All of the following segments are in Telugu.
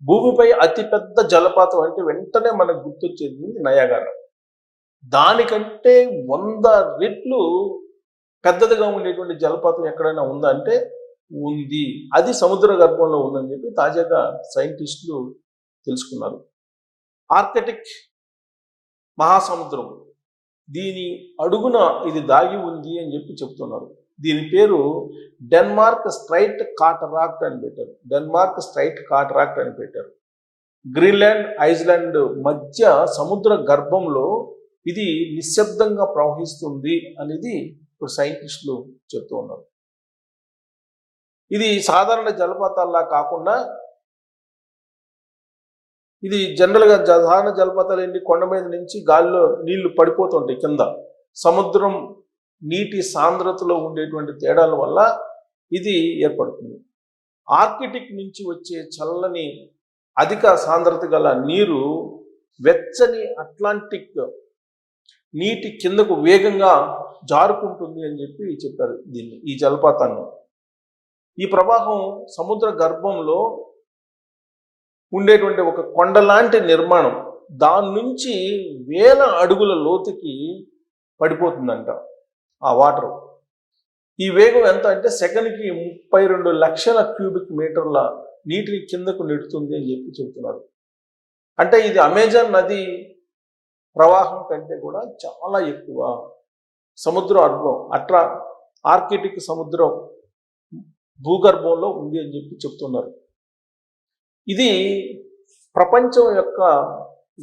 భూమిపై అతిపెద్ద జలపాతం అంటే వెంటనే మనకు గుర్తొచ్చేది నయాగారా. దానికంటే 100 రెట్లు పెద్దదిగా ఉండేటువంటి జలపాతం ఎక్కడైనా ఉందా అంటే ఉంది. అది సముద్ర గర్భంలో ఉందని చెప్పి తాజాగా సైంటిస్టులు తెలుసుకున్నారు. ఆర్కిటిక్ మహాసముద్రం దీని అడుగున ఇది దాగి ఉంది అని చెప్పి చెప్తున్నారు. దీని పేరు డెన్మార్క్ స్ట్రైట్ కాటరాక్ట్ అని పెట్టారు. డెన్మార్క్ స్ట్రైట్ కాటరాక్ట్ అని పెట్టారు. గ్రీన్లాండ్, ఐస్లాండ్ మధ్య సముద్ర గర్భంలో ఇది నిశ్శబ్దంగా ప్రవహిస్తుంది అనేది ఇప్పుడు సైంటిస్టులు చెప్తూ ఉన్నారు. ఇది సాధారణ జలపాతాల్లా కాకుండా ఇది జనరల్గా సాధారణ జలపాతాలు ఏంటి, కొండ మీద నుంచి గాలిలో నీళ్లు పడిపోతుంటాయి కింద. సముద్రం నీటి సాంద్రతలో ఉండేటువంటి తేడాల వల్ల ఇది ఏర్పడుతుంది. ఆర్కిటిక్ నుంచి వచ్చే చల్లని అధిక సాంద్రత గల నీరు వెచ్చని అట్లాంటిక్ నీటి కిందకు వేగంగా జారుకుంటుంది అని చెప్పి చెప్పారు ఈ జలపాతాన్ని. ఈ ప్రవాహం సముద్ర గర్భంలో ఉండేటువంటి ఒక కొండలాంటి నిర్మాణం, దాని నుంచి వేల అడుగుల లోతుకి పడిపోతుందంట ఆ వాటర్. ఈ వేగం ఎంత అంటే సెకన్కి 32 లక్షల క్యూబిక్ మీటర్ల నీటిని కిందకు నెడుతుంది అని చెప్పి చెబుతున్నారు. అంటే ఇది అమెజాన్ నది ప్రవాహం కంటే కూడా చాలా ఎక్కువ. సముద్ర అట్లా ఆర్కిటిక్ సముద్రం భూగర్భంలో ఉంది అని చెప్పి చెప్తున్నారు. ఇది ప్రపంచం యొక్క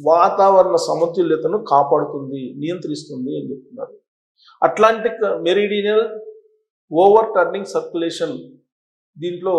వాతావరణ సమతుల్యతను కాపాడుతుంది, నియంత్రిస్తుంది అని చెప్తున్నారు. అట్లాంటిక్ మెరిడియనల్ ఓవర్ టర్నింగ్ సర్క్యులేషన్ దీంట్లో